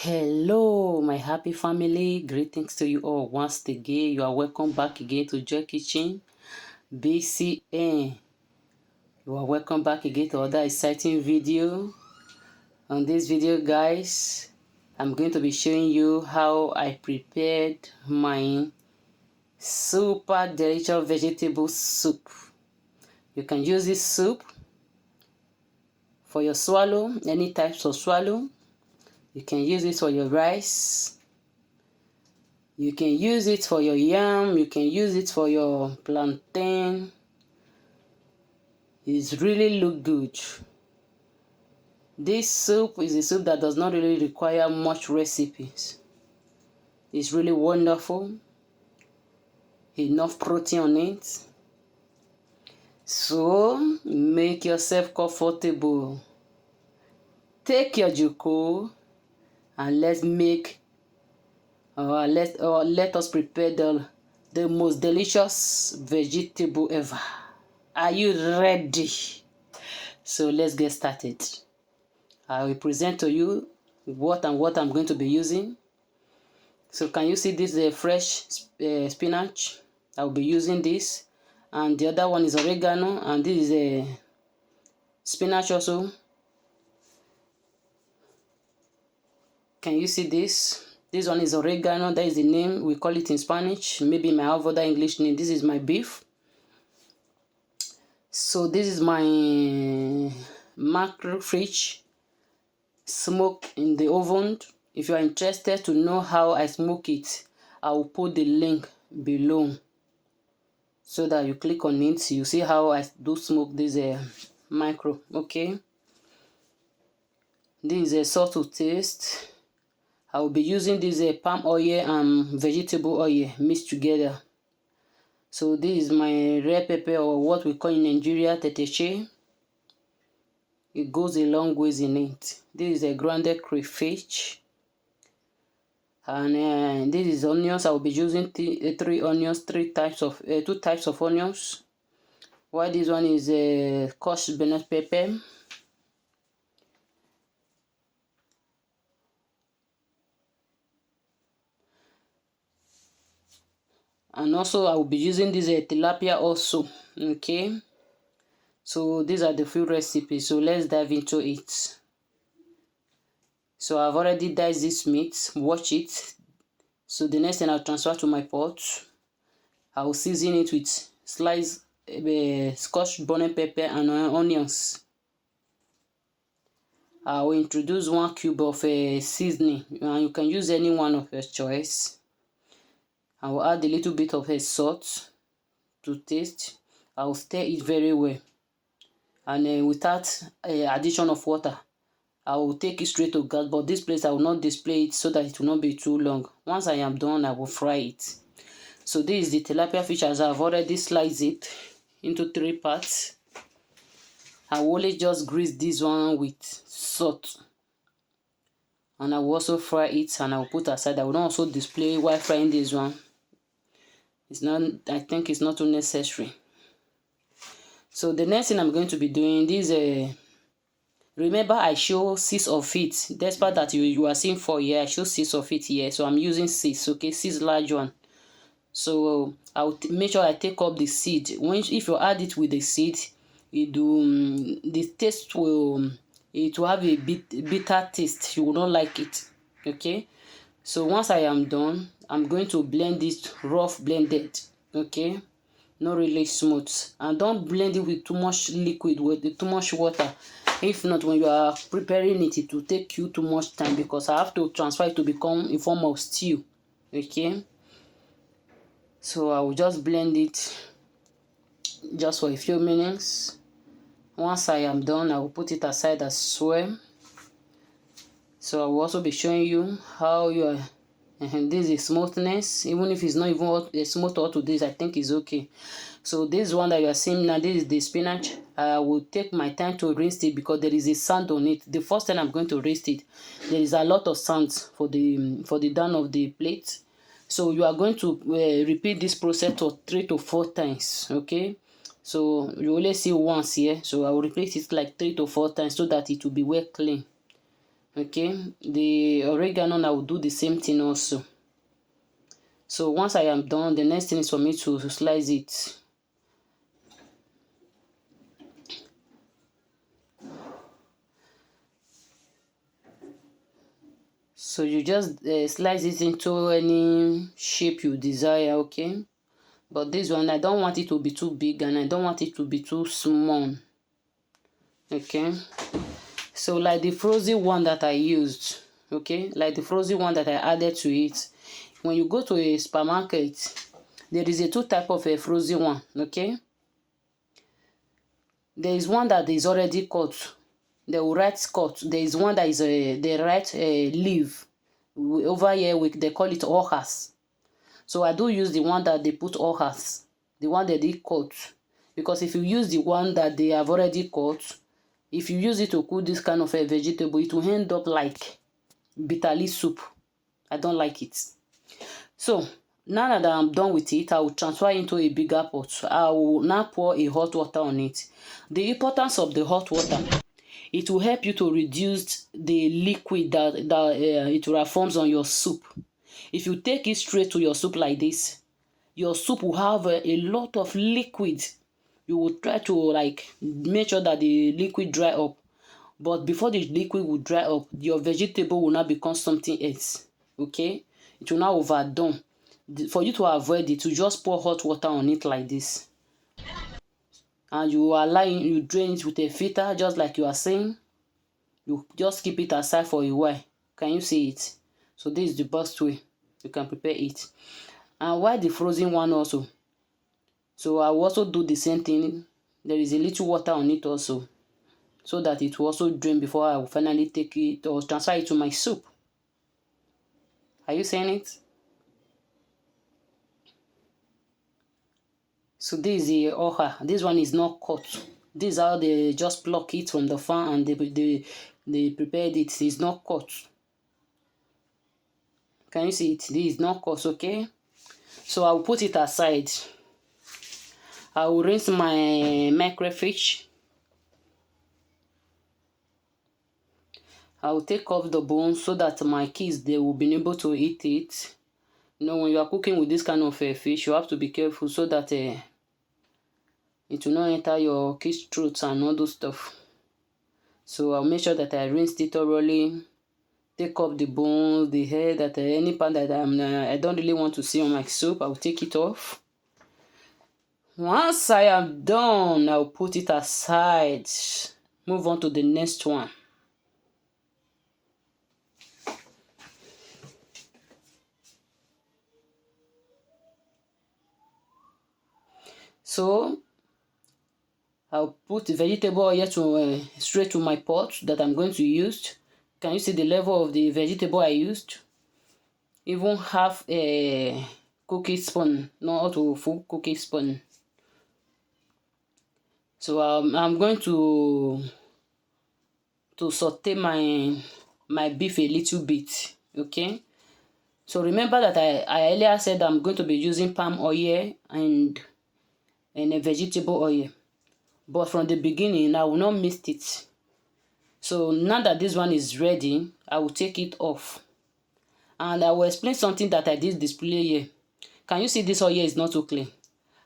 Hello my happy family, greetings to you all once again. You are welcome back again to Joy Kitchen BCN. You are welcome back again to another exciting video. On this video guys, I'm going to be showing you how I prepared my super delicious vegetable soup. You can use this soup for your swallow, any types of swallow. You can use it for your rice. You can use it for your yam. You can use it for your plantain. It really look good. This soup is a soup that does not really require much recipes. It's really wonderful. Enough protein on it. So make yourself comfortable. Take your joko and let's make let us prepare the most delicious vegetable ever. Are you ready? So let's get started. I will present to you what I'm going to be using. So can you see this fresh spinach? I will be using this, and the other one is oregano, and this is spinach also. Can you see this? This one is oregano. That is the name we call it in Spanish. Maybe it might have other English name. This is my beef. So this is my mackerel fish smoked in the oven. If you are interested to know how I smoke it, I will put the link below so that you click on it. You see how I do smoke this mackerel. Okay, this is a salt to taste. I will be using this palm oil and vegetable oil mixed together. So this is my red pepper, or what we call in Nigeria teteche. It goes a long ways in it. This is a grounded crayfish. And this is onions. I will be using three onions, two types of onions. While this one is a Scotch bonnet pepper. And also I will be using this tilapia also. Okay, so these are the few recipes. So let's dive into it. So I've already diced this meat. Watch it. So the next thing, I'll transfer to my pot. I will season it with sliced Scotch bonnet pepper and onions. I will introduce 1 cube of seasoning, and you can use any one of your choice. I will add a little bit of salt to taste. I will stir it very well, and without addition of water, I will take it straight to gas. But this place I will not display it so that it will not be too long. Once I am done, I will fry it. So this is the tilapia fish, as I've already sliced it into 3 parts. I will only just grease this one with salt, and I will also fry it, and I will put aside. I will not also display while frying this one. It's not, I think it's not too necessary. So the next thing I'm going to be doing this, remember I show 6 of it. Despite that you are seeing 4 here, I show 6 of it here. So I'm using 6, okay, 6 large one. So I'll make sure I take up the seed. If you add it with the seed, the taste will have a bitter taste. You will not like it. Okay, so once I am done, I'm going to blend it rough blended. Okay, not really smooth, and don't blend it with too much liquid, with too much water. If not, when you are preparing it, it will take you too much time, because I have to transfer it to become a form of stew. Okay, so I will just blend it just for a few minutes. Once I am done, I will put it aside as well. So I will also be showing you how you are. This is smoothness. Even if it's not even smooth all to this, I think it's okay. So this one that you are seeing now, this is the spinach. I will take my time to rinse it because there is a sand on it. The first time I'm going to rinse it, there is a lot of sand for the down of the plate. So you are going to repeat this process for 3 to 4 times. Okay, so you only see once here, so I will repeat it like 3 to 4 times so that it will be well clean. Okay, the oregano, I will do the same thing also. So once I am done, the next thing is for me to slice it. So you just slice it into any shape you desire, okay? But this one, I don't want it to be too big and I don't want it to be too small. Okay, so like the frozen one that I used, okay, like the frozen one that I added to it. When you go to a supermarket, there is a two type of a frozen one, okay? There is one that is already cut. They will write cut. There is one that is they write leaf. Over here they call it ohas. So I do use the one that they put ohas, the one that they cut. Because if you use the one that they have already cut, if you use it to cook this kind of a vegetable, it will end up like bitter leaf soup. I don't like it. So now that I'm done with it, I will transfer into a bigger pot. I will now pour a hot water on it. The importance of the hot water, it will help you to reduce the liquid that it forms on your soup. If you take it straight to your soup like this, your soup will have a lot of liquid. You will try to like make sure that the liquid dry up. But before the liquid will dry up, your vegetable will not become something else. Okay? It will not overdone. For you to avoid it, you just pour hot water on it like this. And you drain it with a filter, just like you are saying. You just keep it aside for a while. Can you see it? So this is the best way you can prepare it. And while the frozen one also, so I will also do the same thing. There is a little water on it also, so that it will also drain before I will finally take it or transfer it to my soup. Are you saying it? So this is the oha. This one is not cut. This is how they just pluck it from the farm and they prepared it. It's not cut. Can you see it? This is not cut, okay? So I will put it aside. I will rinse my mackerel fish. I will take off the bones so that my kids, they will be able to eat it. You know, when you are cooking with this kind of fish, you have to be careful so that it will not enter your kids' throats and all those stuff. So I'll make sure that I rinse it thoroughly. Take off the bones, the hair, that any part that I don't really want to see on my soup, I'll take it off. Once I am done, I'll put it aside. Move on to the next one. So I'll put the vegetable oil to straight to my pot that I'm going to use. Can you see the level of the vegetable I used? Even half a cookie spoon, not a full cookie spoon. So I'm going to saute my beef a little bit, okay? So remember that I earlier said I'm going to be using palm oil and a vegetable oil. But from the beginning, I will not mix it. So now that this one is ready, I will take it off. And I will explain something that I did display here. Can you see this oil is not too clean?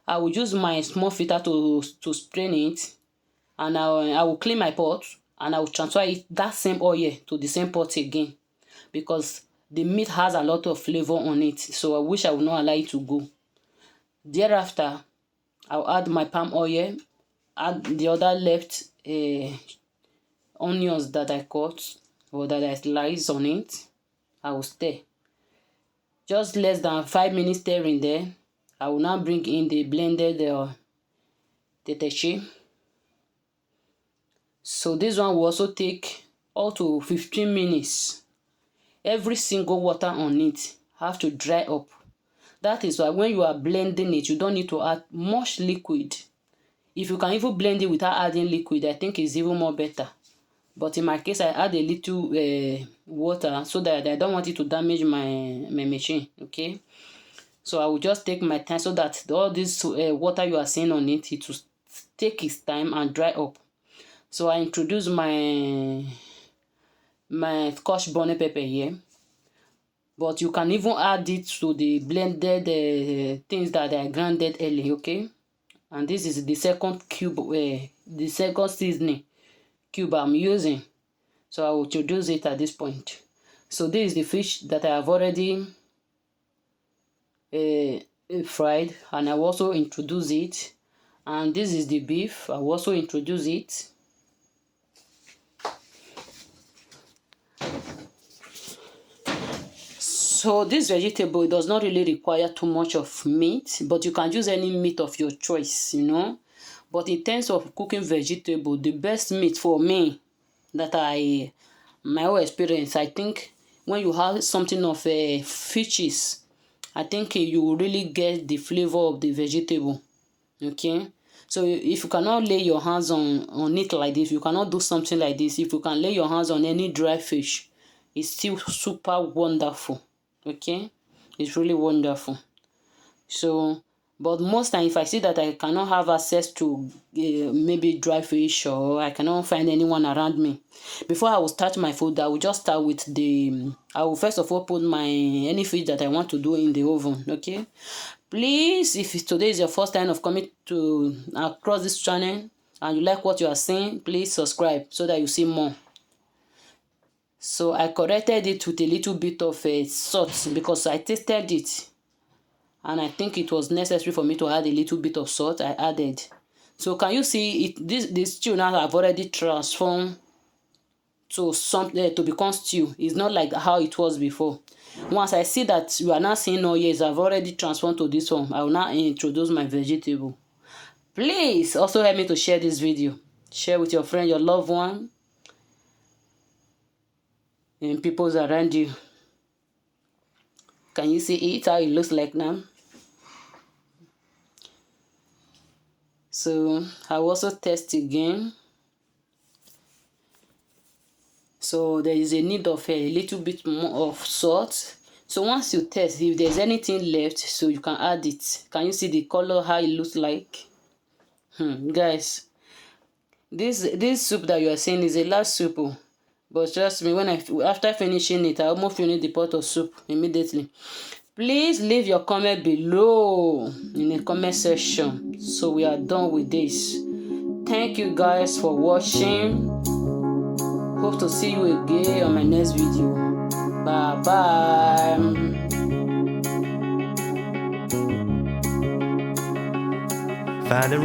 I will use my small filter to strain it. And I will clean my pot. And I will transfer it, that same oil to the same pot again. Because the meat has a lot of flavor on it. So I wish I would not allow it to go. Thereafter, I'll add my palm oil. Add the other left onions that I cut or that I sliced on it. I will stir. Just less than 5 minutes stirring there. I will now bring in the blended teteche. So this one will also take up to 15 minutes. Every single water on it have to dry up. That is why when you are blending it, you don't need to add much liquid. If you can even blend it without adding liquid, I think it's even more better. But in my case, I add a little water so that I don't want it to damage my machine, okay? So I will just take my time so that all this water you are seeing on it, it will take its time and dry up. So I introduce my my Scotch bonnet pepper here, but you can even add it to the blended things that I grounded earlier, okay? And this is the second cube, the second seasoning cube I'm using, so I will introduce it at this point. So this is the fish that I have already fried, and I will also introduce it. And this is the beef, I will also introduce it. So this vegetable, it does not really require too much of meat, but you can use any meat of your choice, you know. But in terms of cooking vegetable, the best meat for me, that my own experience, I think when you have something of fishes, I think you will really get the flavor of the vegetable, okay? So if you cannot lay your hands on it like this, you cannot do something like this, if you can lay your hands on any dry fish, it's still super wonderful, okay? It's really wonderful. So but most time, if I see that I cannot have access to maybe dry fish, or I cannot find anyone around me, before I will start my food, I will just start with I will first of all put my any fish that I want to do in the oven, okay? Please, if today is your first time of coming to across this channel and you like what you are seeing, please subscribe so that you see more. So I corrected it with a little bit of salt because I tasted it and I think it was necessary for me to add a little bit of salt. I added. So can you see it? This stew now have already transformed to something to become stew. It's not like how it was before. Once I see that you are now seeing, oh yes, I've already transformed to this one, I will now introduce my vegetable. Please also help me to share this video. Share with your friend, your loved one, and people around you. Can you see it, how it looks like now? So I will also test again. So there is a need of a little bit more of salt. So once you test, if there's anything left, so you can add it. Can you see the color, how it looks like? Guys, this soup that you are seeing is a large soup, but trust me, when after finishing it, I almost finished the pot of soup immediately. Please leave your comment below in the comment section so we are done with this. Thank you guys for watching. Hope to see you again on my next video. Bye bye. Find a